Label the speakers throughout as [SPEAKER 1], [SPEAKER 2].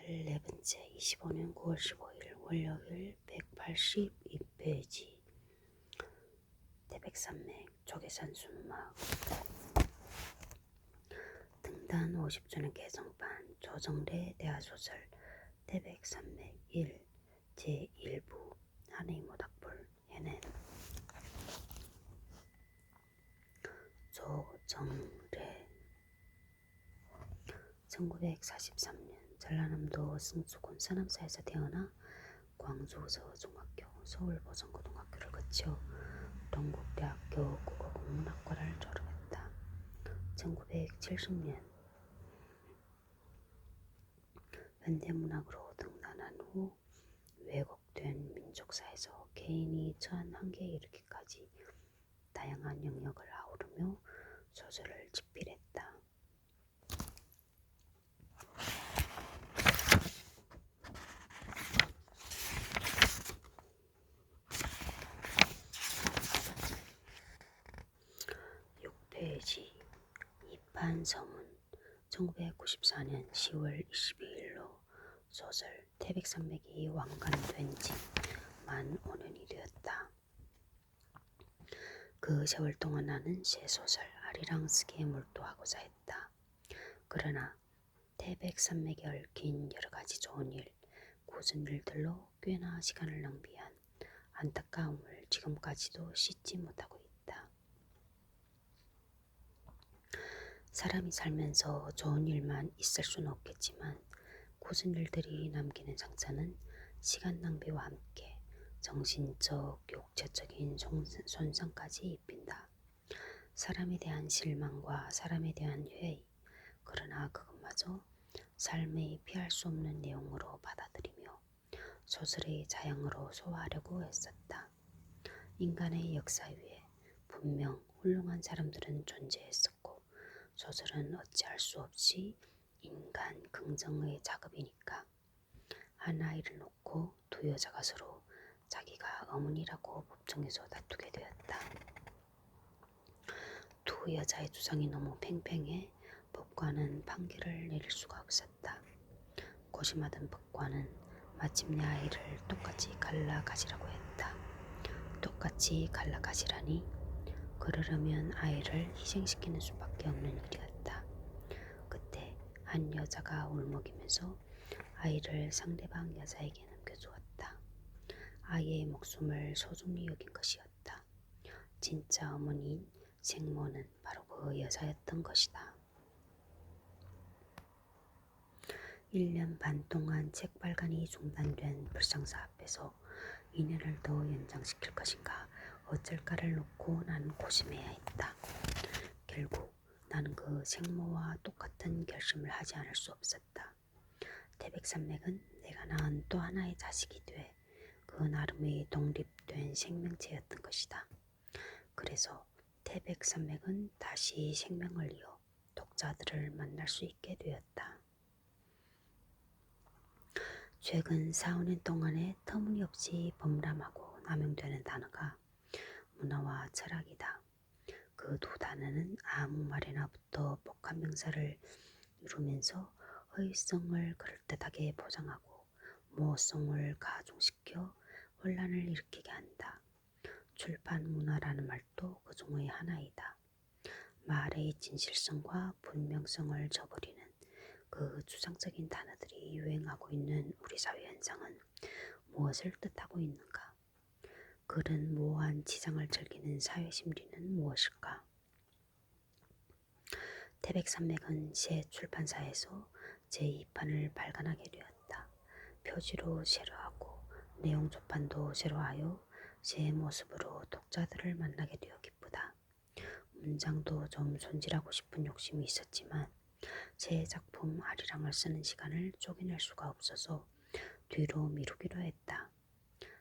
[SPEAKER 1] 네 번째 25년 9월 15일 월요일 182페이지 태백산맥 조계산 순막 등단 50주년 개정판 조정래 대하소설 태백산맥 1 제1부 하늘의 모닥불 해냄 조정래 1943년 전라남도 승수군 서남사에서 태어나 광주서 중학교, 서울보성고등학교를 거쳐 동국대학교 국어국문학과를 졸업했다. 1970년 현대문학으로 등단한 후 왜곡된 민족사에서 개인이 처한 한계에 이르기까지 다양한 영역을 아우르며 소설을 집필했다. 이판서문 1994년 10월 22일로 소설 태백산맥이 완간된 지 만 5년이 되었다. 그 세월 동안 나는 새 소설 아리랑 쓰기에 몰두하고자 했다. 그러나 태백산맥에 얽힌 여러가지 좋은 일, 굳은 일들로 꽤나 시간을 낭비한 안타까움을 지금까지도 씻지 못하고 있다. 사람이 살면서 좋은 일만 있을 수는 없겠지만 굳은 일들이 남기는 상처는 시간 낭비와 함께 정신적, 육체적인 손상까지 입힌다. 사람에 대한 실망과 사람에 대한 회의, 그러나 그것마저 삶의 피할 수 없는 내용으로 받아들이며 소설의 자양으로 소화하려고 애썼다. 인간의 역사 위에 분명 훌륭한 사람들은 존재했었고 소설은 어찌할 수 없이 인간 긍정의 작업이니까. 한 아이를 놓고 두 여자가 서로 자기가 어머니라고 법정에서 다투게 되었다. 두 여자의 주장이 너무 팽팽해 법관은 판결을 내릴 수가 없었다. 고심하던 법관은 마침내 아이를 똑같이 갈라가시라고 했다. 똑같이 갈라가시라니 그러려면 아이를 희생시키는 수밖에 없는 일이었다. 그때 한 여자가 울먹이면서 아이를 상대방 여자에게 넘겨주었다. 아이의 목숨을 소중히 여긴 것이었다. 진짜 어머니인 생모는 바로 그 여자였던 것이다. 1년 반 동안 책 발간이 중단된 불상사 앞에서 2년을 더 연장시킬 것인가 어쩔까를 놓고 나는 고심해야 했다. 결국 나는 그 생모와 똑같은 결심을 하지 않을 수 없었다. 태백산맥은 내가 낳은 또 하나의 자식이 돼 그 나름의 독립된 생명체였던 것이다. 그래서 태백산맥은 다시 생명을 이어 독자들을 만날 수 있게 되었다. 최근 4, 5년 동안에 터무니없이 범람하고 남용되는 단어가 문화와 철학이다. 그 두 단어는 아무 말에나부터 복합 명사를 이루면서 허위성을 그럴듯하게 포장하고 모호성을 가중시켜 혼란을 일으키게 한다. 출판 문화라는 말도 그 중의 하나이다. 말의 진실성과 분명성을 저버리는 그 추상적인 단어들이 유행하고 있는 우리 사회 현상은 무엇을 뜻하고 있는가? 그런 모호한 지장을 즐기는 사회 심리는 무엇일까? 태백산맥은 새 출판사에서 제2판을 발간하게 되었다. 표지로 새로 하고 내용 조판도 새로 하여 새 모습으로 독자들을 만나게 되어 기쁘다. 문장도 좀 손질하고 싶은 욕심이 있었지만 새 작품 아리랑을 쓰는 시간을 쪼개낼 수가 없어서 뒤로 미루기로 했다.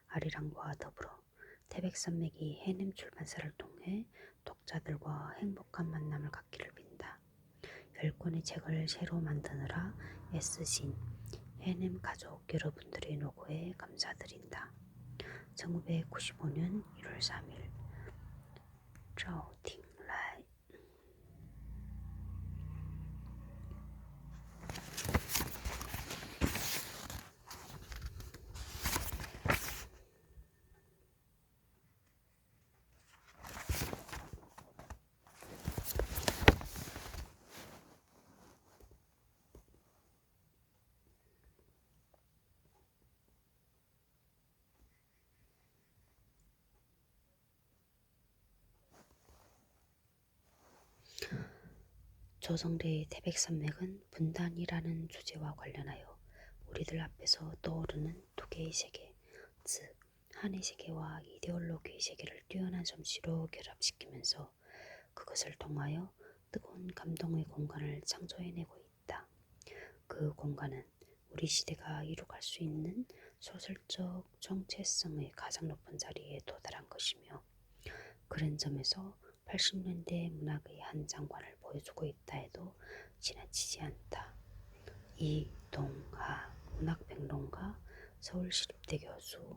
[SPEAKER 1] 아리랑과 더불어 태백산맥이 해냄 출판사를 통해 독자들과 행복한 만남을 갖기를 빈다. 10권의 책을 새로 만드느라 애쓰신 해냄 가족 여러분들의 노고에 감사드린다. 1995년 1월 3일赵廷来 조성래의 태백산맥은 분단이라는 주제와 관련하여 우리들 앞에서 떠오르는 두 개의 세계, 즉 한의 세계와 이데올로기의 세계를 뛰어난 솜씨로 결합시키면서 그것을 통하여 뜨거운 감동의 공간을 창조해내고 있다. 그 공간은 우리 시대가 이룩할 수 있는 소설적 정체성의 가장 높은 자리에 도달한 것이며, 그런 점에서 80년대 문학의 한 장관을 보여주고 있다 해도 지나치지 않다. 이동하 문학평론가, 서울시립대 교수.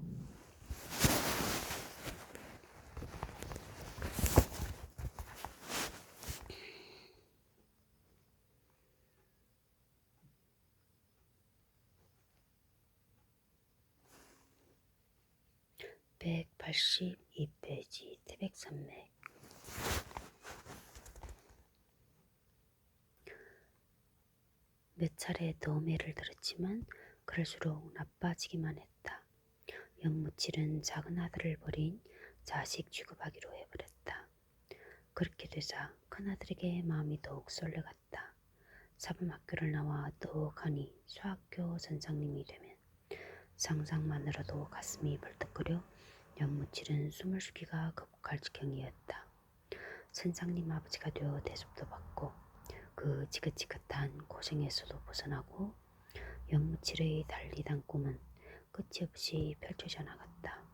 [SPEAKER 1] (182페이지) 태백산맥. 몇 차례 더 매를 들었지만 그럴수록 나빠지기만 했다. 영무칠은 작은 아들을 버린 자식 취급하기로 해버렸다. 그렇게 되자 큰아들에게 마음이 더욱 설레갔다. 사범학교를 나와 떡하니 수학교 선생님이 되면 상상만으로도 가슴이 벌떡거려 영무칠은 숨을 쉬기가 거북할 지경이었다. 선장님 아버지가 되어 대접도 받고 그 지긋지긋한 고생에서도 벗어나고 영무칠의 달리던 꿈은 끝이 없이 펼쳐져 나갔다.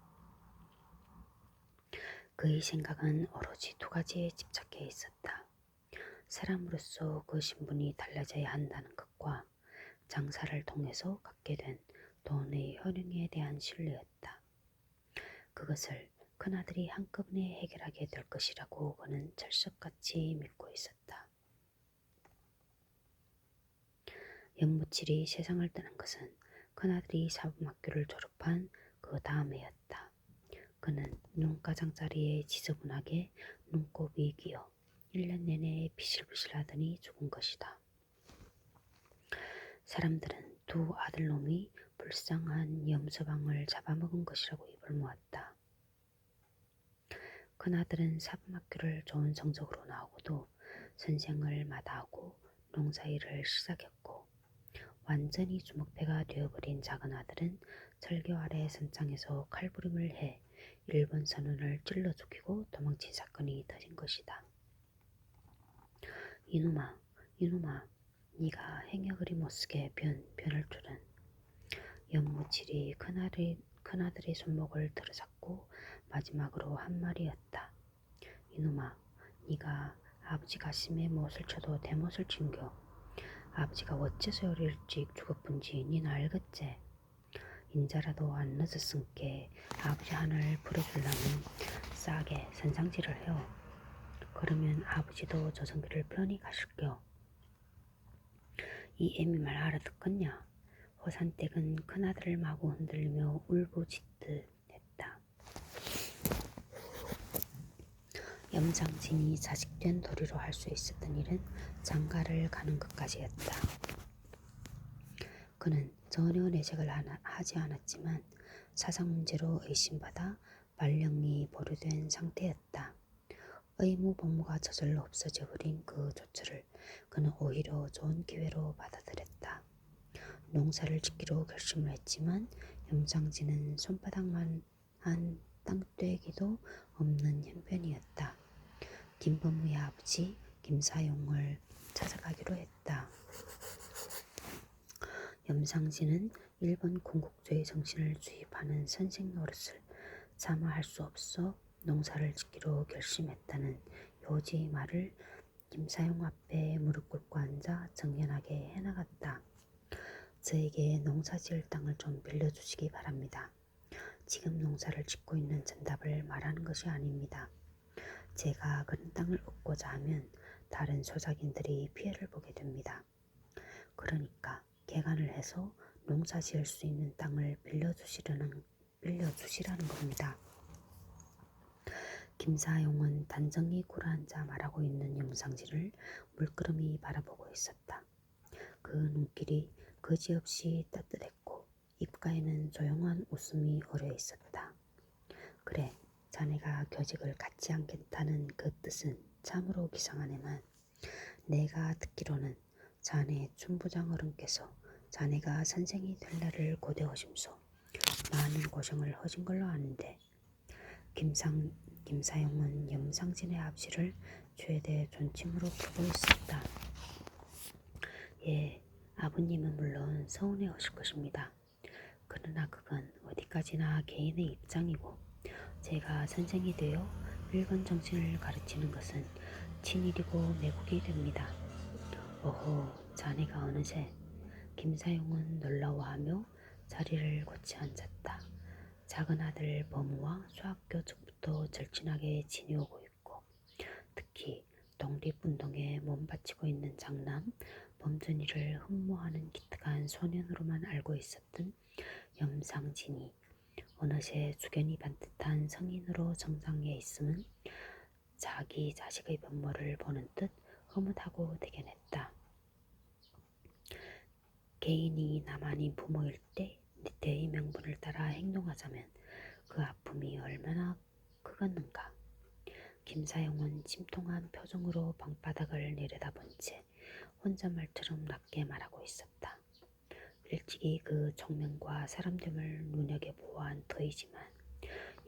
[SPEAKER 1] 그의 생각은 오로지 두 가지에 집착해 있었다. 사람으로서 그 신분이 달라져야 한다는 것과 장사를 통해서 갖게 된 돈의 효능에 대한 신뢰였다. 그것을 큰아들이 한꺼번에 해결하게 될 것이라고 그는 철석같이 믿고 있었다. 영무칠이 세상을 떠난 것은 큰아들이 사범학교를 졸업한 그 다음 해였다. 그는 눈가장자리에 지저분하게 눈곱이 끼어 1년 내내 비실비실하더니 죽은 것이다. 사람들은 두 아들놈이 불쌍한 염소방을 잡아먹은 것이라고 입을 모았다. 큰아들은 사범학교를 좋은 성적으로 나오고도 선생을 마다하고 농사일을 시작했고, 완전히 주먹패가 되어버린 작은아들은 설교 아래 선창에서 칼부림을 해 일본 선원을 찔러 죽이고 도망친 사건이 터진 것이다. 이놈아, 네가 행여그리 못쓰게 변할 줄은. 영무칠이 큰아들의 손목을 들어잡고 마지막으로 한 말이었다. 이놈아, 네가 아버지 가슴에 못을 쳐도 대못을 친겨. 아버지가 어째서 요리 일찍 죽었분지 니는 알겠제? 인자라도 안 늦었은께 아버지 하늘 부려주려면 싸게 선상질을 해요. 그러면 아버지도 조선길을 편히 가실겨. 이 애미 말 알아듣겠냐? 호산댁은 큰아들을 마구 흔들리며 울부짖듯 했다. 염장진이 자식된 도리로 할 수 있었던 일은 장가를 가는 것까지였다. 그는 전혀 내색을 하지 않았지만 사상 문제로 의심받아 발령이 보류된 상태였다. 의무복무가 저절로 없어져 버린 그 조처를 그는 오히려 좋은 기회로 받아들였다. 농사를 짓기로 결심을 했지만 염장진은 손바닥만 한 땅떼기도 없는 형편이었다. 김범우의 아버지 김사용을 찾아가기로 했다. 염장진은 일본 군국주의 정신을 주입하는 선생 노릇을 차마 할 수 없어 농사를 짓기로 결심했다는 요지 말을 김사용 앞에 무릎 꿇고 앉아 정연하게 해나갔다. 저에게 농사 지을 땅을 좀 빌려주시기 바랍니다. 지금 농사를 짓고 있는 전답을 말하는 것이 아닙니다. 제가 그런 땅을 얻고자 하면 다른 소작인들이 피해를 보게 됩니다. 그러니까 개간을 해서 농사 지을 수 있는 땅을 빌려주시라는 겁니다. 김사용은 단정히 굴러앉아 말하고 있는 염장진을 물끄러미 바라보고 있었다. 그 눈길이 거지없이 따뜻했고 입가에는 조용한 웃음이 어려 있었다. 그래, 자네가 교직을 갖지 않겠다는 그 뜻은 참으로 기상하네만 내가 듣기로는 자네 춘부장 어른께서 자네가 선생이 될 날을 고대하심소 많은 고생을 하신 걸로 아는데 김사용은 염상진의 압시를 최대 존칭으로 부르고 있었다. 예, 아버님은 물론 서운해하실 것입니다. 그러나 그건 어디까지나 개인의 입장이고 제가 선생이 되어 일본 정신을 가르치는 것은 친일이고 매국이 됩니다. 어허, 자네가 어느새. 김사용은 놀라워하며 자리를 곧이 앉았다. 작은 아들 범우와 수학교 측부터 절친하게 지내오고 있고 특히 독립운동에 몸바치고 있는 장남 범준이를 흠모하는 기특한 소년으로만 알고 있었던 염상진이 어느새 주견이 반듯한 성인으로 정상에 있음은 자기 자식의 면모를 보는 듯 흐뭇하고 대견했다. 개인이 나만이 부모일 때 니테의 명분을 따라 행동하자면 그 아픔이 얼마나 크겠는가. 김사용은 침통한 표정으로 방바닥을 내려다본 채 혼잣말처럼 낮게 말하고 있었다. 일찍이 그 총명과 사람됨을 눈여겨보아한 터이지만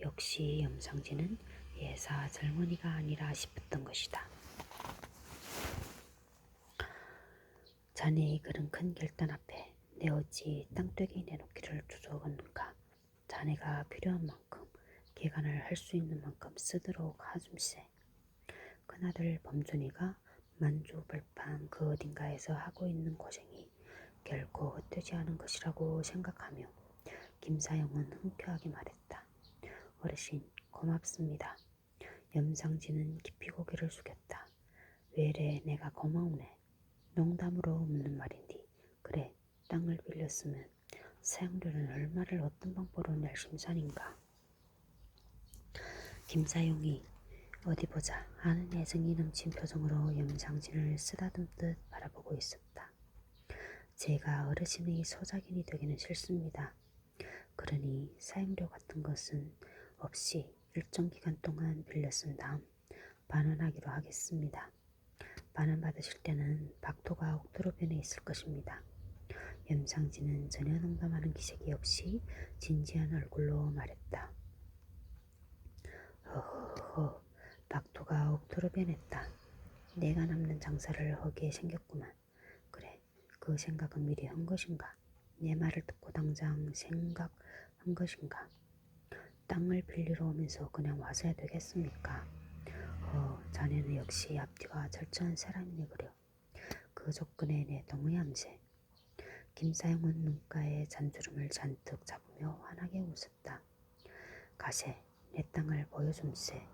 [SPEAKER 1] 역시 염상진은 예사 젊은이가 아니라 싶었던 것이다. 자네의 그런 큰 결단 앞에 내 어찌 땅되기 내놓기를 주저하겠는가. 자네가 필요한 만큼 개간을 할 수 있는 만큼 쓰도록 하줌세. 큰아들 범준이가 만주벌판 그 어딘가에서 하고 있는 고생이 결코 헛되지 않은 것이라고 생각하며 김사용은 흔쾌하게 말했다. 어르신 고맙습니다. 염상진은 깊이 고개를 숙였다. 왜래 내가 고마우네. 농담으로 묻는 말인디. 그래 땅을 빌렸으면 사용료는 얼마를 어떤 방법으로 낼 심산인가. 김사용이 어디 보자 하는 애정이 넘친 표정으로 염상진을 쓰다듬듯 바라보고 있었다. 제가 어르신의 소작인이 되기는 싫습니다. 그러니 사용료 같은 것은 없이 일정 기간 동안 빌려 쓴 다음 반환하기로 하겠습니다. 반환받으실 때는 박토가 옥토로변에 있을 것입니다. 염상진은 전혀 농담하는 기색이 없이 진지한 얼굴로 말했다. 허허허, 박토가 옥토로변했다. 내가 남는 장사를 하기에 생겼구만. 그래, 그 생각은 미리 한 것인가? 내 말을 듣고 당장 생각한 것인가? 땅을 빌리러 오면서 그냥 와서야 되겠습니까? 자네는 역시 앞뒤가 절저한 사람이네 그려. 그 조건에 내 동의함세. 김사용은 눈가에 잔주름을 잔뜩 잡으며 환하게 웃었다. 가세, 내 땅을 보여줌세.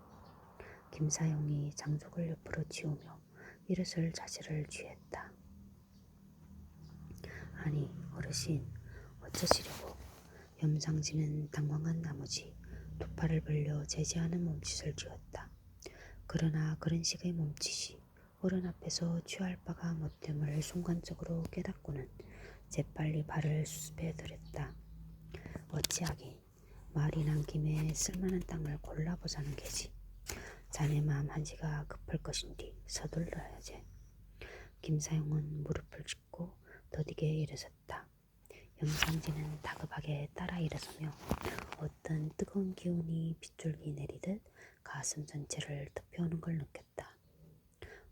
[SPEAKER 1] 김사용이 장족을 옆으로 치우며 일어설 자세를 취했다. 아니 어르신 어쩌시려고. 염상진은 당황한 나머지 두 팔을 벌려 제지하는 몸짓을 지었다. 그러나 그런 식의 몸짓이 어른 앞에서 취할 바가 못됨을 순간적으로 깨닫고는 재빨리 발을 수습해 들였다. 어찌하긴 말이 난 김에 쓸만한 땅을 골라보자는 게지. 자네 마음 한시가 급할 것인디 서둘러야지. 김사용은 무릎을 짚고 더디게 일어섰다. 염상진은 다급하게 따라 일어서며 어떤 뜨거운 기운이 빗줄기 내리듯 가슴 전체를 덮여오는 걸 느꼈다.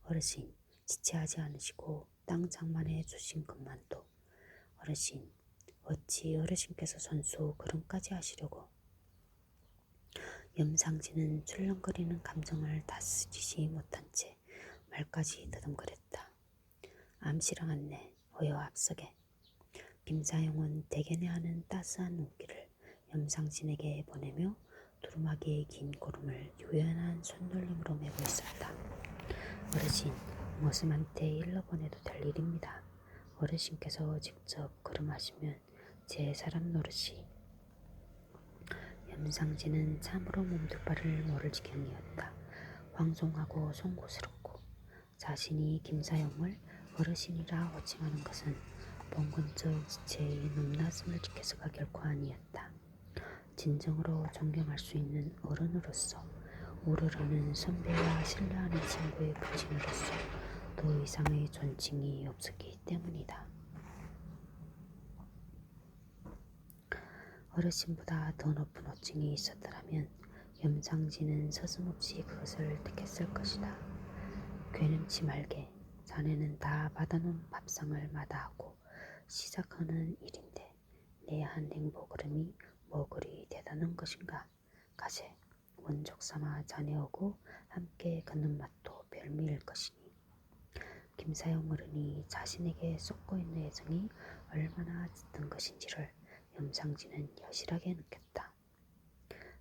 [SPEAKER 1] 어르신 지체하지 않으시고 땅 장만해 주신 것만도. 어르신 어찌 어르신께서 선수 그런까지 하시려고. 염상진은 출렁거리는 감정을 다스리지 못한 채 말까지 더듬거렸다. 암시랑 않네 어여 앞서게. 김사용은 대견해하는 따스한 눈길을 염상진에게 보내며 두루마기의 긴 고름을 유연한 손놀림으로 메고 있었다. 어르신, 머슴한테 일러보내도 될 일입니다. 어르신께서 직접 걸음하시면 제 사람 노릇이. 염상진은 참으로 몸둘 바를 모를 지경이었다. 황송하고 송구스럽고 자신이 김사용을 어르신이라 호칭하는 것은 봉건적 지체의 높낮음을 지켜서가 결코 아니었다. 진정으로 존경할 수 있는 어른으로서 우러르는 선배와 신뢰하는 친구의 부친으로서 더 이상의 존칭이 없었기 때문이다. 어르신보다 더 높은 호칭이 있었더라면 염상진은 서슴없이 그것을 택했을 것이다. 괴념치 말게. 자네는 다 받아놓은 밥상을 마다하고 시작하는 일인데 내 한 행보 걸음이 뭐 그리 대단한 것인가. 가세. 원족 삼아 자네하고 함께 걷는 맛도 별미일 것이니. 김사용 어른이 자신에게 쏟고 있는 애정이 얼마나 짙은 것인지를 염상진은 여실하게 느꼈다.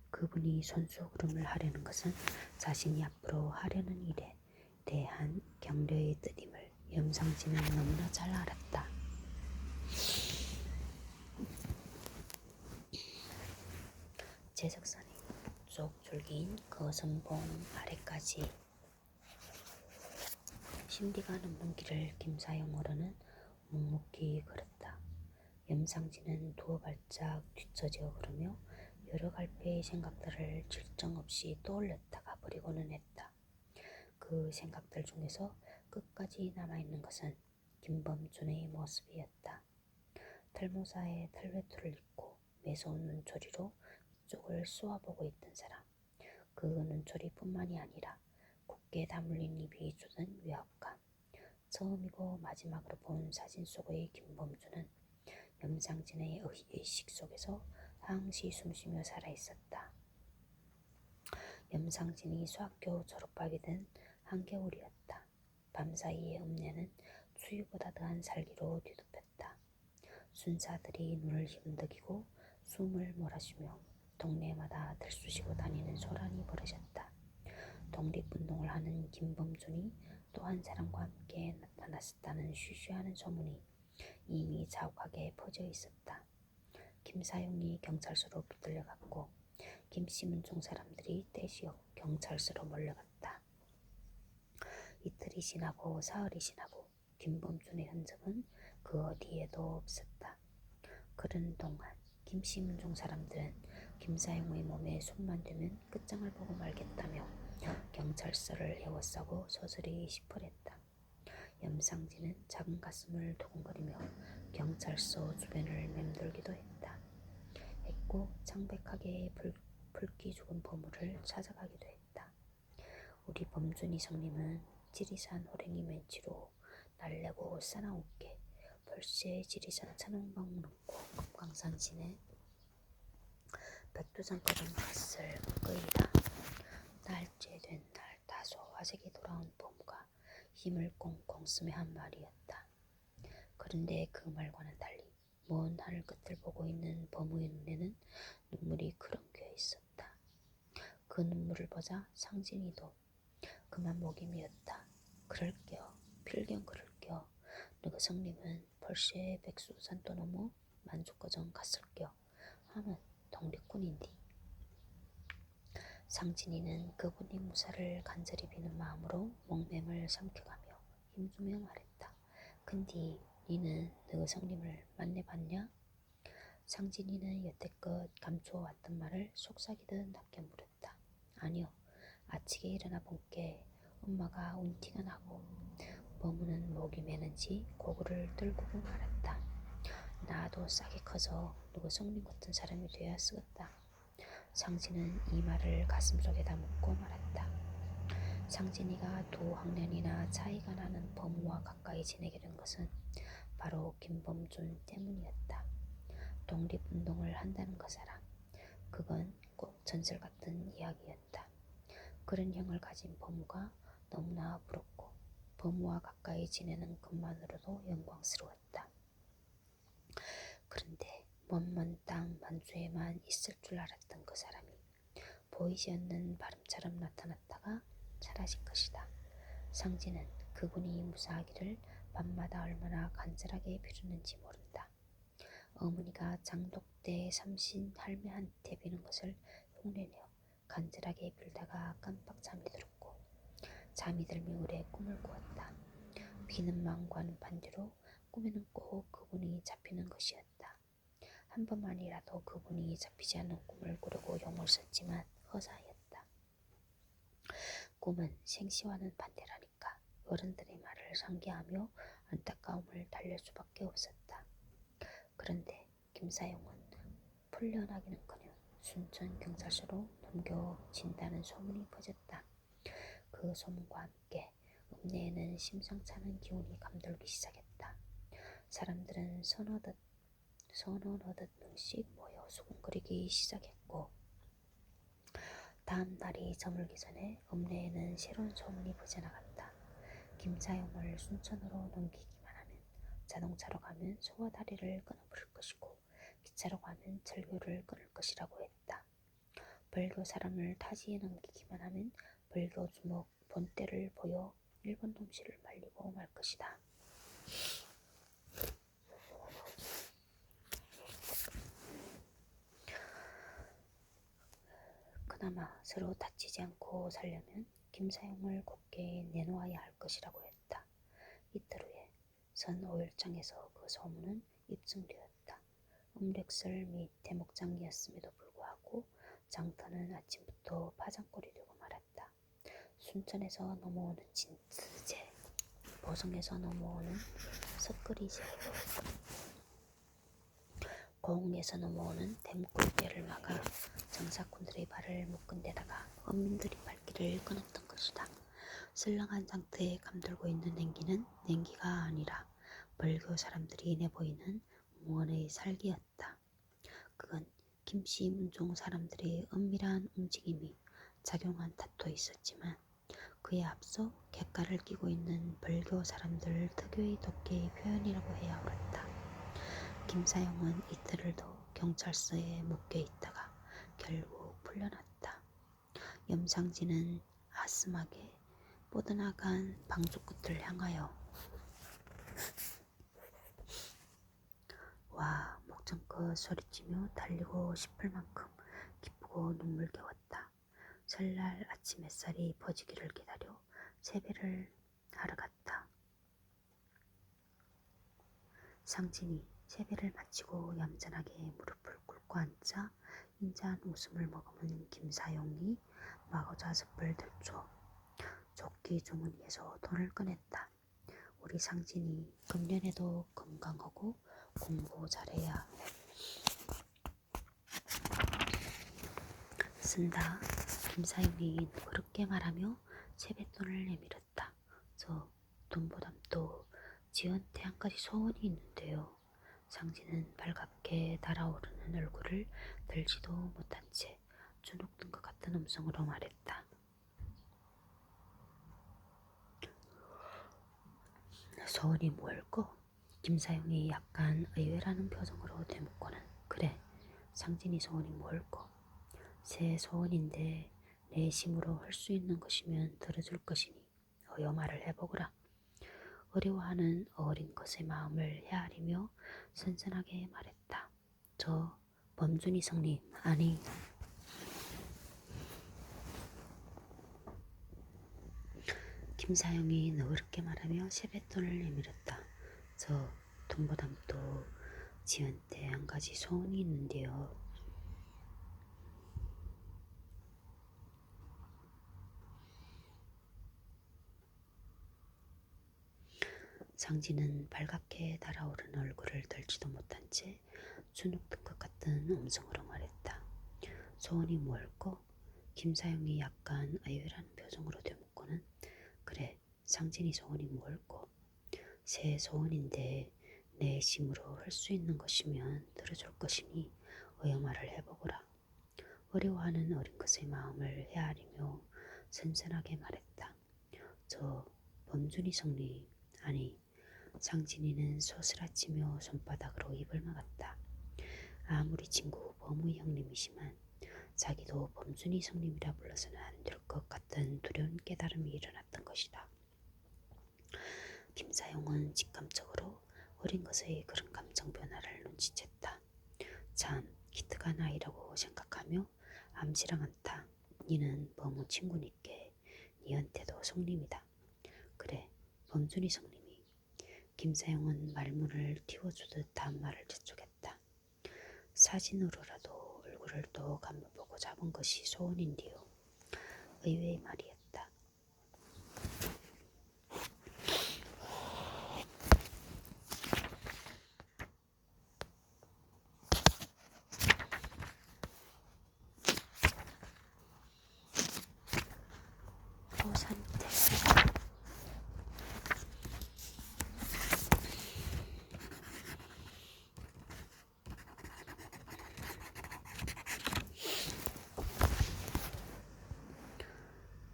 [SPEAKER 1] 그분이 손수그름을 하려는 것은 자신이 앞으로 하려는 일에 대한 격려의 뜻임을 염상진은 너무나 잘 알았다. 제석선의 북쪽 줄기인 거선봉 아래까지 신비가 넘는 길을 김사용 어른은 묵묵히 걸었다. 염상진은 두어 발짝 뒤처져 걸으며 여러 갈피의 생각들을 질정 없이 떠올렸다가 버리고는 했다. 그 생각들 중에서 끝까지 남아있는 것은 김범준의 모습이었다. 털모사에 털외투를 입고 매서운 눈초리로 이쪽을 쏘아보고 있던 사람. 그 눈초리뿐만이 아니라 굳게 다물린 입이 주는 위압감. 처음이고 마지막으로 본 사진 속의 김범준은 염상진의 의식 속에서 항시 숨쉬며 살아있었다. 염상진이 수학교 졸업하게 된 한겨울이었다. 밤사이의 읍내는 추위보다 더한 살기로 뒤덮였다. 순사들이 눈을 힘덕이고 숨을 몰아쉬며 동네마다 들쑤시고 다니는 소란이 벌어졌다. 독립운동을 하는 김범준이 또 한 사람과 함께 나타났었다는 쉬쉬하는 소문이 이미 자욱하게 퍼져 있었다. 김사용이 경찰서로 붙들려갔고 김씨문종 사람들이 떼시어 경찰서로 몰려갔다. 이틀이 지나고 사흘이 지나고 김범준의 흔적은 그 어디에도 없었다. 그러는 동안 김씨문종 사람들은 김사용의 몸에 손만 대면 끝장을 보고 말겠다며 경찰서를 에워싸고 서서히 시펄했다. 염상진은 작은 가슴을 두근거리며 경찰서 주변을 맴돌기도 했고 창백하게 붉기 죽은 보물을 찾아가기도 했다. 우리 범준이 성님은 지리산 호랭이 맨치로 날래고 싸나웃게 벌새 지리산 천왕봉 넘고 금강산 진해 백두산 걸은 뱃을 끄이다. 날째 된 날 다소 화색이 돌아온 범우가 힘을 꽁꽁 쓰며 한 말이었다. 그런데 그 말과는 달리 먼 하늘 끝을 보고 있는 범우의 눈에는 눈물이 그렁겨 있었다. 그 눈물을 보자 상진이도 그만 목이 미었다. 그럴겨 필경 그럴겨 너그 성님은 벌새 백두산도 넘어 만주거정 갔을겨 하면 독립군인디. 상진이는 그분의 무사를 간절히 비는 마음으로 목맴을 삼켜가며 힘주며 말했다. 근디 니는 너그 성님을 만나봤냐? 상진이는 여태껏 감추어왔던 말을 속삭이듯 낮게 물었다. 아니요. 아치게 일어나 본께 엄마가 운티가 나고. 범우는 목이 메는지 고구를 떨구고 말았다. 나도 싹이 커서 너그 성님 같은 사람이 되어야 쓰겠다. 상진은 이 말을 가슴속에다 묻고 말았다. 상진이가 두 학년이나 차이가 나는 범우와 가까이 지내게 된 것은 바로 김범준 때문이었다. 독립운동을 한다는 것이라. 그건 꼭 전설 같은 이야기였다. 그런 형을 가진 범우가 너무나 부럽고 범우와 가까이 지내는 것만으로도 영광스러웠다. 그런데 먼 땅 만주에만 있을 줄 알았던 그 사람이 보이지 않는 바람처럼 나타났다가 사라진 것이다. 상진은 그분이 무사하기를 밤마다 얼마나 간절하게 비르는지 모른다. 어머니가 장독대 삼신 할매한테 비는 것을 흉내내어 간절하게 빌다가 깜빡 잠이 들었고 잠이 들며 오래 꿈을 꾸었다. 비는 마음과는 반대로 꿈에는 꼭 그분이 잡히는 것이었다. 한 번만이라도 그분이 잡히지 않는 꿈을 꾸려고 용을 썼지만 허사였다. 꿈은 생시와는 반대라니까 어른들의 말을 상기하며 안타까움을 달랠 수밖에 없었다. 그런데 김사용은 풀려나기는커녕 순천 경찰서로 넘겨진다는 소문이 퍼졌다. 그 소문과 함께 읍내에는 심상치 않은 기운이 감돌기 시작했다. 사람들은 선언하듯 눈씩 모여 수군거리기 시작했고, 다음 날이 저물기 전에 읍내에는 새로운 소문이 퍼져나갔다. 김사용을 순천으로 넘기기만 하면 자동차로 가면 소와 다리를 끊어버릴 것이고 기차로 가면 절교를 끊을 것이라고 했다. 벌교 사람을 타지에 넘기기만 하면 벌교 주먹 본때를 보여 일본 놈씨를 말리고 말 것이다. 그나마 서로 다치지 않고 살려면 김사용을 곧게 내놓아야 할 것이라고 했다. 이틀 후에 선 5일장에서 그 소문은 입증되었다. 음력설 및 대목장이었음에도 불구하고 장터는 아침부터 파장골이 되고 말았다. 순천에서 넘어오는 진트제, 보성에서 넘어오는 석그리제, 고흥에서 넘어오는 대목골배를 막아 장사꾼들의 발을 묶은 데다가 어민들이 발길을 끊었던 것이다. 쓸렁한 장터에 감돌고 있는 냉기는 냉기가 아니라 벌교 사람들이 내보이는 무언의 살기였다. 그건 김씨 문종 사람들의 은밀한 움직임이 작용한 탓도 있었지만 그에 앞서 객가를 끼고 있는 벌교 사람들 특유의 독계의 표현이라고 해야 옳았다. 김사용은 이틀을 더 경찰서에 묶여 있다가 결국 풀려났다. 염상진은 아슴하게 뻗어나간 방죽끝을 향하여 와 목청껏 소리치며 달리고 싶을 만큼 기쁘고 눈물겨웠다. 설날 아침 햇살이 퍼지기를 기다려 세배를 하러 갔다. 상진이 세배를 마치고 얌전하게 무릎을 꿇고 앉자 인자한 웃음을 머금은 김사용이 마고자습을 들춰 조끼 주머니에서 돈을 꺼냈다. 우리 상진이 금년에도 건강하고 공부 잘해야 쓴다. 김사용이 그렇게 말하며 세뱃돈을 내밀었다. 저 돈보담도 지한테 한 가지 소원이 있는데요. 상진은 발갑게 달아오르는 얼굴을 들지도 못한 채 주눅든 것 같은 음성으로 말했다. 소원이 뭘꼬? 김사용이 약간 의외라는 표정으로 되묻고는 그래, 상진이 소원이 뭘꼬? 새 소원인데 내 힘으로 할 수 있는 것이면 들어줄 것이니 어여 말을 해보거라. 어려워하는 어린 것의 마음을 헤아리며 선선하게 말했다. 저 범준이 성님, 아니 김사용이 너그럽게 말하며 세뱃돈을 내밀었다. 저 돈보담도 지한테 한 가지 소원이 있는데요. 상진은 발갛게 달아오른 얼굴을 들지도 못한 채 주눅든 것 같은 음성으로 말했다. 소원이 뭘꼬? 김사용이 약간 의외라는 표정으로 되묻고는 그래, 상진이 소원이 뭘꼬? 새 소원인데 내 힘으로 할 수 있는 것이면 들어줄 것이니 어여 말을 해보거라. 어려워하는 어린 것의 마음을 헤아리며 선선하게 말했다. 저 범준이 성님, 아니 상진이는 소스라치며 손바닥으로 입을 막았다. 아무리 친구 범의 형님이지만 자기도 범준이 성님이라 불러서는 안 될 것 같은 두려운 깨달음이 일어났던 것이다. 김사용은 직감적으로 어린 것의 그런 감정 변화를 눈치챘다. 참 기특한 아이라고 생각하며 암시랑 않다. 니는 범우 친구니께 니한테도 성님이다. 그래, 범준이 성님이. 김사용은 말문을 틔워주듯 다음 말을 재촉했다. 사진으로라도 얼굴을 또 한번 보고 잡은 것이 소원인데요. 의외의 말이었다.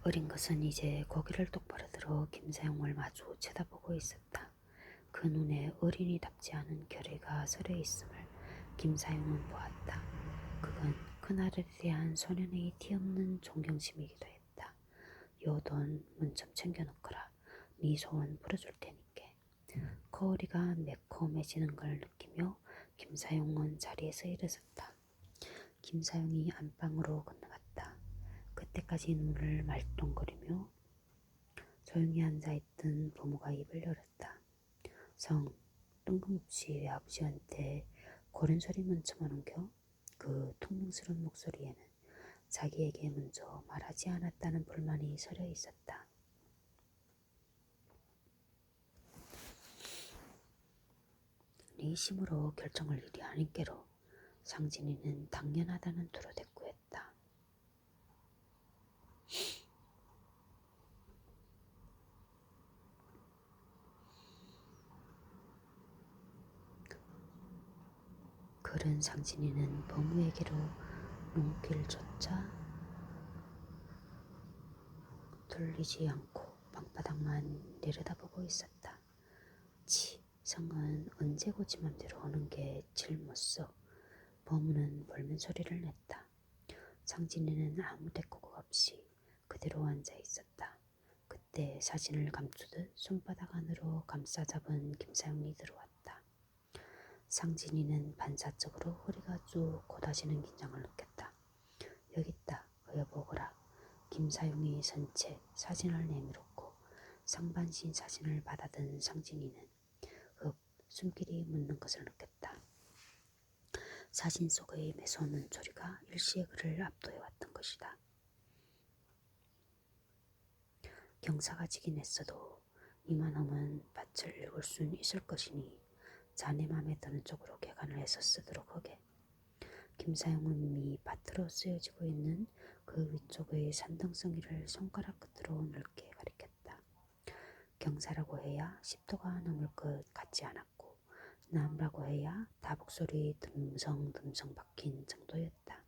[SPEAKER 1] 어린 것은 이제 고개를 똑바로 들어 김사용을 마주 쳐다보고 있었다. 그 눈에 어린이답지 않은 결의가 서려 있음을 김사용은 보았다. 그건 그날에 대한 소년의 티없는 존경심이기도 했다. 요 돈 문 좀 챙겨놓거라. 네 소원 풀어줄 테니께. 거울이가 매콤해지는 걸 느끼며 김사용은 자리에서 일어섰다. 김사용이 안방으로 건너갔다. 그때까지 눈을 말똥거리며 조용히 앉아있던 부모가 입을 열었다. 성, 뜬금없이 외아버지한테 고른 소리 먼저 하는겨? 그 퉁명스러운 목소리에는 자기에게 먼저 말하지 않았다는 불만이 서려 있었다. 네 힘으로 결정할 일이 아닌께로 상진이는 당연하다는 투로 대꾸했다. 그런 상진이는 범우에게로 눈길조차 돌리지 않고 방바닥만 내려다보고 있었다. 치, 성은 언제 고지 맘대로 오는 게 질못써. 범우는 볼멘 소리를 냈다. 상진이는 아무 대꾸가 없이 그대로 앉아 있었다. 그때 사진을 감추듯 손바닥 안으로 감싸 잡은 김사용이 들어왔다. 상진이는 반사적으로 허리가 쭉 곧아지는 긴장을 느꼈다. 여기 있다. 여보거라. 김사용이 선 채 사진을 내밀었고 상반신 사진을 받아든 상진이는 숨길이 묻는 것을 느꼈다. 사진 속의 매서운 눈초리가 일시에 그를 압도해왔던 것이다. 경사가 지긴 했어도 이만하면 밭을 읽을 순 있을 것이니 자네 맘에 드는 쪽으로 개간을 해서 쓰도록 하게. 김사용은 이미 밭으로 쓰여지고 있는 그 위쪽의 산등성이를 손가락 끝으로 넓게 가리켰다. 경사라고 해야 10도가 넘을 것 같지 않았고 나무라고 해야 다복소리 듬성듬성 박힌 정도였다.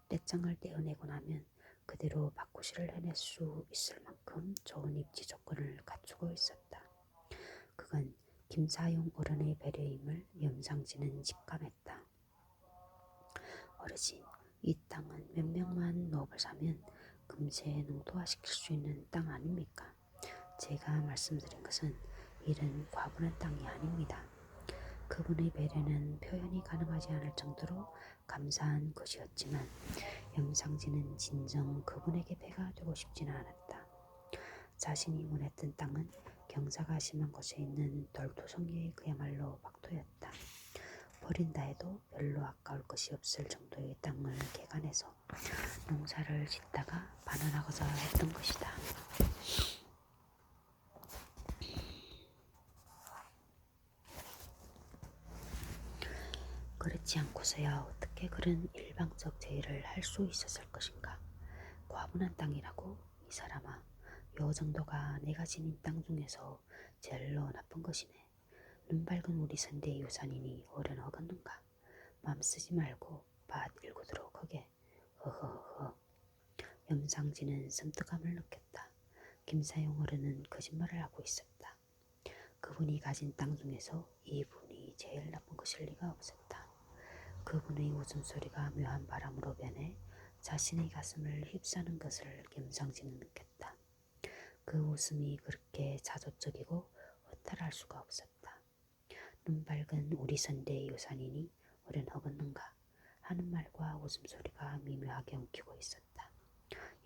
[SPEAKER 1] 떼장을 떼어내고 나면 그대로 밭구실을 해낼 수 있을 만큼 좋은 입지 조건을 갖추고 있었다. 그건 김사용 어른의 배려임을 염상진은 직감했다. 어르신, 이 땅은 몇 명만 농업을 사면 금세 농토화시킬 수 있는 땅 아닙니까? 제가 말씀드린 것은 이런 과분한 땅이 아닙니다. 그분의 배려는 표현이 가능하지 않을 정도로 감사한 것이었지만 염상진은 진정 그분에게 배가 되고 싶지는 않았다. 자신이 원했던 땅은 경사가 심한 곳에 있는 돌토성리의 그야말로 박토였다. 버린다 해도 별로 아까울 것이 없을 정도의 땅을 개간해서 농사를 짓다가 반환하고자 했던 것이다. 그렇지 않고서야 어떻게 그런 일방적 제의를 할 수 있었을 것인가. 과분한 땅이라고? 이 사람아, 요 정도가 내가 지닌 땅 중에서 제일로 나쁜 것이네. 눈 밝은 우리 선대의 유산이니 어른 어긋는가. 맘 쓰지 말고 밭 일구도록 하게. 허허허. 염상진은 섬뜩함을 느꼈다. 김사용 어른은 거짓말을 하고 있었다. 그분이 가진 땅 중에서 이분이 제일 나쁜 것일 리가 없었다. 그분의 웃음소리가 묘한 바람으로 변해 자신의 가슴을 휩싸는 것을 염상진은 느꼈다. 그 웃음이 그렇게 자조적이고 허탈할 수가 없었다. 눈 밝은 우리 선대의 유산이니 어른 허겄는가 하는 말과 웃음소리가 미묘하게 엉키고 있었다.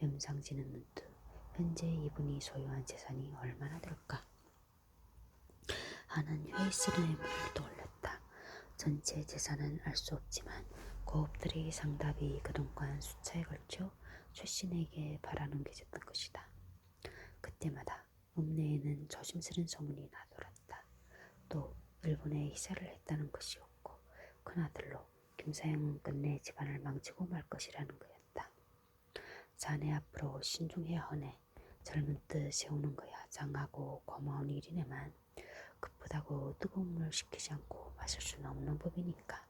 [SPEAKER 1] 염상진은 문득 현재 이분이 소유한 재산이 얼마나 될까 하는 회의스러움을 떠올렸다. 전체 재산은 알 수 없지만 고업들의 상답이 그동안 수차에 걸쳐 최씨에게 바라넘겨졌던 것이다. 그때마다 읍내에는 조심스런 소문이 나돌았다. 또 일본에 이사를 했다는 것이었고 큰아들로 김사영은 끝내 집안을 망치고 말 것이라는 거였다. 자네 앞으로 신중해야 하네. 젊은 뜻 세우는 거야 장하고 고마운 일이네만 급하다고 뜨거운 물 식히지 않고 마실 수는 없는 법이니까.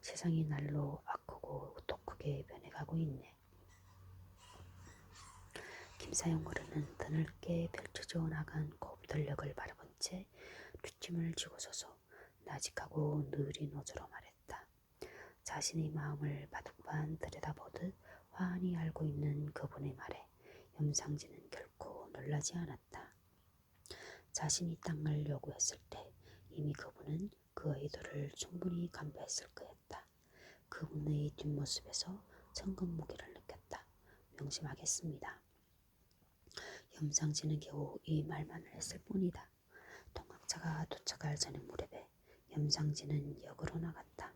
[SPEAKER 1] 세상이 날로 악하고 독하게 변해가고 있네. 김사영 어른은 드넓게 펼쳐져 나간 곱들력을 바라본 채 뒷짐을 지고 서서 나직하고 느린 어조로 말했다. 자신의 마음을 바둑반 들여다보듯 환히 알고 있는 그분의 말에 염상진은 결코 놀라지 않았다. 자신이 땅을 요구했을 때 이미 그분은 그 의도를 충분히 간파했을 거였다. 그분의 뒷모습에서 천근 무기를 느꼈다. 명심하겠습니다. 염상진은 겨우 이 말만을 했을 뿐이다. 통학차가 도착할 전에 무렵에 염상진은 역으로 나갔다.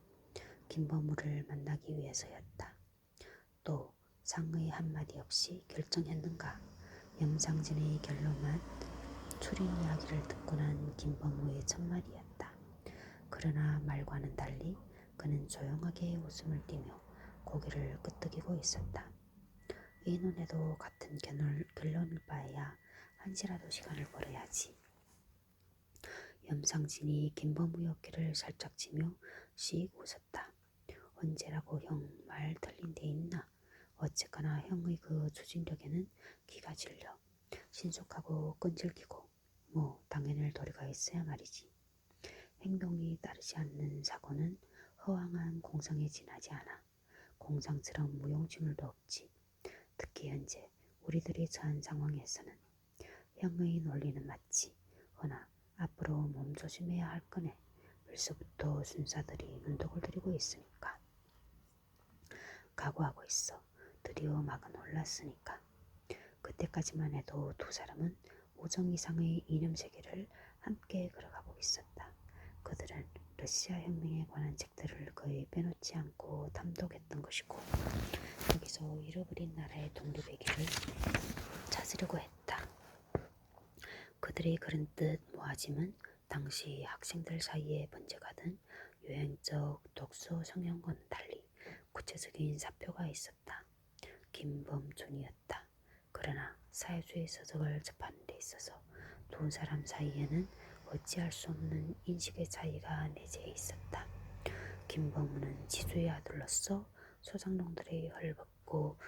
[SPEAKER 1] 김범우를 만나기 위해서였다. 또 상의 한마디 없이 결정했는가. 염상진의 결론만 추린 이야기를 듣고 난 김범우의 첫말이었다. 그러나 말과는 달리 그는 조용하게 웃음을 띠며 고개를 끄덕이고 있었다. 의논해도 같은 결론일 바에야 한시라도 시간을 벌어야지. 염상진이 김범우의 어깨를 살짝 치며 씩 웃었다. 언제라고 형 말 틀린 데 있나? 어쨌거나 형의 그 추진력에는 기가 질려. 신속하고 끈질기고 뭐 당해낼 도리가 있어야 말이지. 행동이 따르지 않는 사고는 허황한 공상에 지나지 않아. 공상처럼 무용지물도 없지. 특히 현재 우리들이 처한 상황에서는 형의 논리는 맞지. 허나 앞으로 몸조심해야 할 거네. 벌써부터 순사들이 눈독을 들이고 있으니까. 각오하고 있어. 드디어 막은 올랐으니까. 그때까지만 해도 두 사람은 오정 이상의 이념 세계를 함께 걸어가고 있었다. 그들은 러시아 혁명에 관한 책들을 거의 빼놓지 않고 탐독했던 것이고 여기서 잃어버린 나라의 독립의 길을 찾으려고 했다. 그들의 그런 뜻 모아짐은 당시 학생들 사이에 번져가던 유행적 독서 성향과는 달리 구체적인 사표가 있었다. 김범준이었다. 그러나 사회주의 서적을 접하는 데 있어서 두 사람 사이에는 어찌할 수 없는 인식의 차이가 내재해 있었다. 김범우는 지주의 아들로서 소장농들의 헐벗고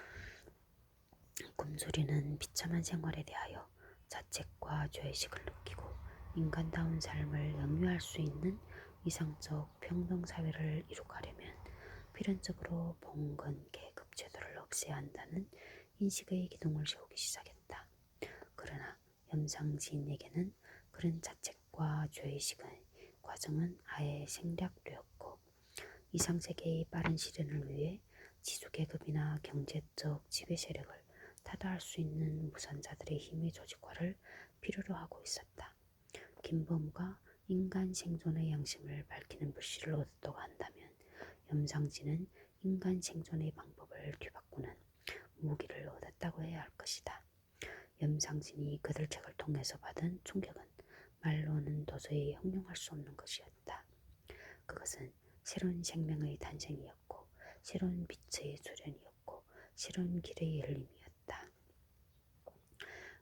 [SPEAKER 1] 꿈소리는 비참한 생활에 대하여 자책과 죄의식을 느끼고 인간다운 삶을 영위할 수 있는 이상적 평등사회를 이룩하려면 필연적으로 봉건 계급 제도를 없애야 한다는 인식의 기둥을 세우기 시작했다. 그러나 염상진에게는 그런 자책과 죄의식의 과정은 아예 생략되었고 이상세계의 빠른 실현을 위해 지주계급이나 경제적 지배세력을 타도할 수 있는 무산자들의 힘의 조직화를 필요로 하고 있었다. 김범우가 인간 생존의 양심을 밝히는 불씨를 얻었다고 한다면 염상진은 인간 생존의 방법을 뒤바꾸는 무기를 얻었다고 해야 할 것이다. 염상진이 그들 책을 통해서 받은 충격은 말로는 도저히 형용할 수 없는 것이었다. 그것은 새로운 생명의 탄생이었고 새로운 빛의 출현이었고 새로운 길의 열림이었다.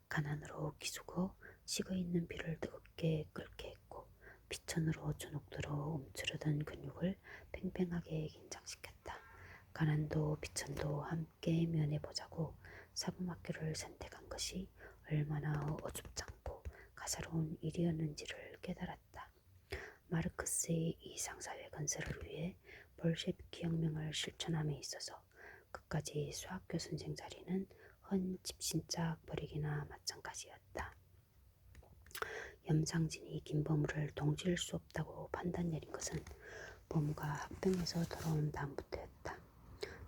[SPEAKER 1] 가난으로 기죽어 식어있는 피를 뜨겁게 끓게 했고 피천으로 주눅들어 움츠러든 근육을 팽팽하게 긴장시켰다. 가난도 피천도 함께 면해보자고 사범학교를 선택한 것이 얼마나 어줍잖고 가사로운 일이었는지를 깨달았다. 마르크스의 이상사회 건설을 위해 볼셰비키 혁명을 실천함에 있어서 끝까지 수학교 선생 자리는 헌 집신짝 버리기나 마찬가지였다. 염상진이 김범우를 동질 수 없다고 판단 내린 것은 범우가 합병해서 돌아온 다음부터였다.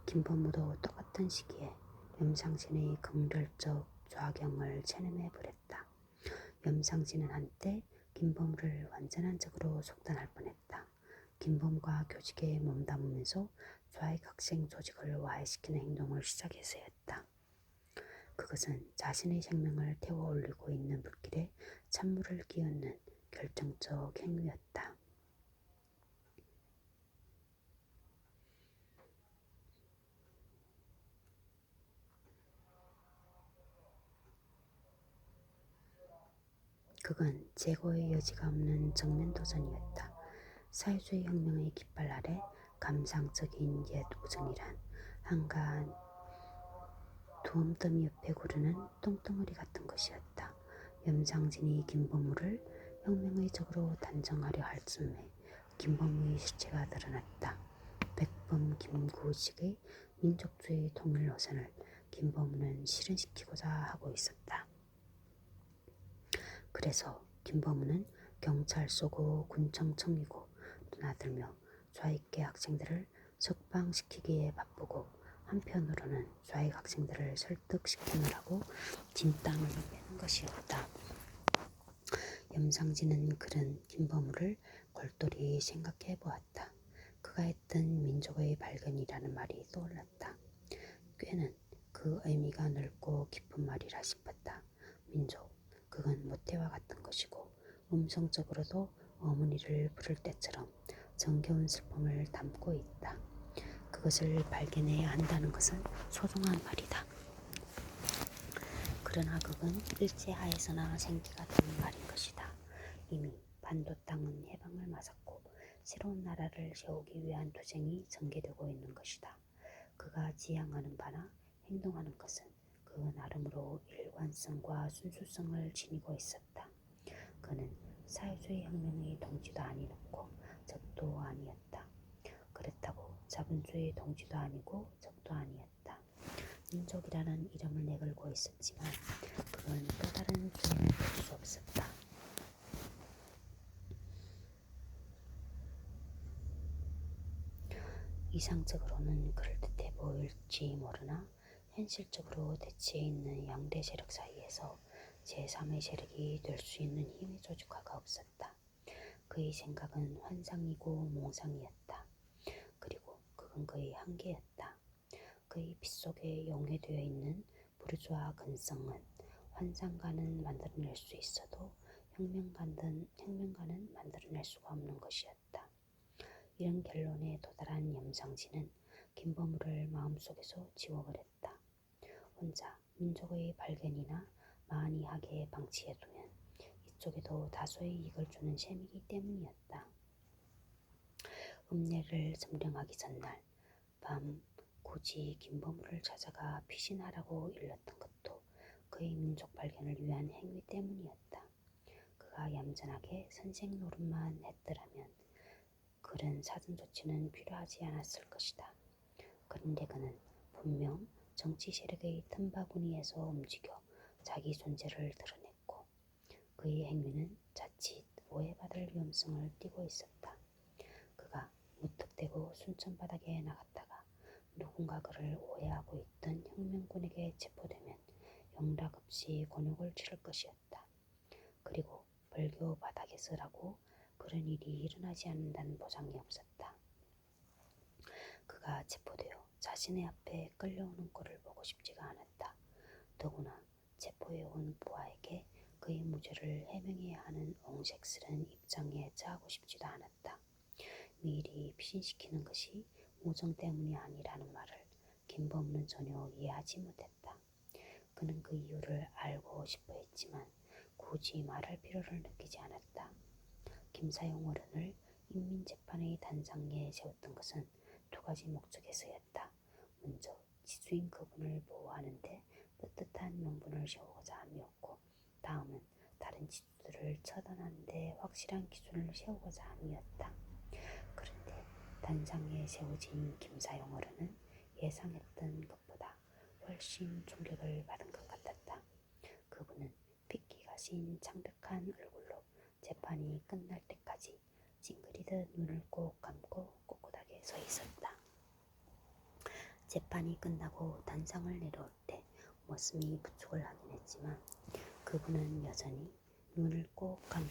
[SPEAKER 1] 김범우도 똑같은 시기에 염상진의 긍결적 좌경을 체념해 버렸다. 염상진은 한때 김범우를 완전한적으로 속단할 뻔했다. 김범우가 교직에 몸담으면서 좌익 학생 조직을 와해시키는 행동을 시작해서였다. 그것은 자신의 생명을 태워 올리고 있는 불길에 찬물을 끼얹는 결정적 행위였다. 그건 재고의 여지가 없는 정면 도전이었다. 사회주의 혁명의 깃발 아래 감상적인 옛 우정이란 한가한 두엄더미 옆에 구르는 똥덩어리 같은 것이었다. 염상진이 김범우를 혁명의 적으로 단정하려 할 즈음에 김범우의 실체가 드러났다. 백범 김구식의 민족주의 통일 노선을 김범우는 실현시키고자 하고 있었다. 그래서 김범우는 경찰 쏘고 군청 청이고 드나들며 좌익계 학생들을 석방시키기에 바쁘고 한편으로는 좌익 학생들을 설득시키느라고 진땀을 빼는 것이었다. 염상진은 그런 김범우를 골똘히 생각해 보았다. 그가 했던 민족의 발견이라는 말이 떠올랐다. 꽤는 그 의미가 넓고 깊은 말이라 싶었다. 민족, 그건 모태와 같은 것이고 음성적으로도 어머니를 부를 때처럼 정겨운 슬픔을 담고 있다. 그것을 발견해야 한다는 것은 소중한 말이다. 그러나 그건 일제하에서나 생기가 되는 말인 것이다. 이미 반도 땅은 해방을 맞았고 새로운 나라를 세우기 위한 투쟁이 전개되고 있는 것이다. 그가 지향하는 바나 행동하는 것은 그 나름으로 일관성과 순수성을 지니고 있었다. 그는 사회주의 혁명의 동지도 아니었고 적도 아니었다. 그렇다고 자본주의 동지도 아니고 적도 아니었다. 민족이라는 이름을 내걸고 있었지만 그건 또 다른 주인을 볼 수 없었다. 이상적으로는 그럴듯해 보일지 모르나 현실적으로 대치해 있는 양대 세력 사이에서 제3의 세력이 될 수 있는 힘의 조직화가 없었다. 그의 생각은 환상이고 몽상이었다. 그리고 그건 그의 한계였다. 그의 피 속에 용해되어 있는 부르주아 근성은 환상가는 만들어낼 수 있어도 혁명가는 만들어낼 수가 없는 것이었다. 이런 결론에 도달한 염상진은 김범우를 마음속에서 지워버렸다. 혼자 민족의 발견이나 만이하게 방치해두면 이쪽에도 다소의 이익을 주는 셈이기 때문이었다. 음례를 점령하기 전날 밤 굳이 김범우를 찾아가 피신하라고 일렀던 것도 그의 민족 발견을 위한 행위 때문이었다. 그가 얌전하게 선생 노릇만 했더라면 그런 사전 조치는 필요하지 않았을 것이다. 그런데 그는 분명 정치 세력의 틈바구니에서 움직여 자기 존재를 드러냈고 그의 행위는 자칫 오해받을 위험성을 띠고 있었다. 그가 무턱대고 순천바닥에 나갔다가 누군가 그를 오해하고 있던 혁명군에게 체포되면 영락없이 곤욕을 치를 것이었다. 그리고 벌교 바닥에서라고 그런 일이 일어나지 않는다는 보장이 없었다. 그가 체포되어 자신의 앞에 끌려오는 꼴을 보고 싶지가 않았다. 더구나 체포해온 부하에게 그의 무죄를 해명해야 하는 옹색스런 입장에 처하고 싶지도 않았다. 미리 피신시키는 것이 우정 때문이 아니라는 말을 김범우는 전혀 이해하지 못했다. 그는 그 이유를 알고 싶어 했지만 굳이 말할 필요를 느끼지 않았다. 김사용 어른을 인민재판의 단장에 세웠던 것은 두 가지 목적에서였다. 먼저 지주인 그분을 보호하는데 떳떳한 명분을 세우고자 함이었고 다음은 다른 지주들을 처단하는 데 확실한 기준을 세우고자 함이었다. 그런데 단장에 세워진 김사용 어른은 예상했던 것보다 훨씬 충격을 받은 것 같았다. 그분은 핏기가 신 창백한 얼굴로 재판이 끝날 때까지 찡그리듯 눈을 꼭 감고 꼿꼿하게 서 있었다. 재판이 끝나고 단상을 내려올 때 머슴이 부축을 하긴 했지만 그분은 여전히 눈을 꼭 감고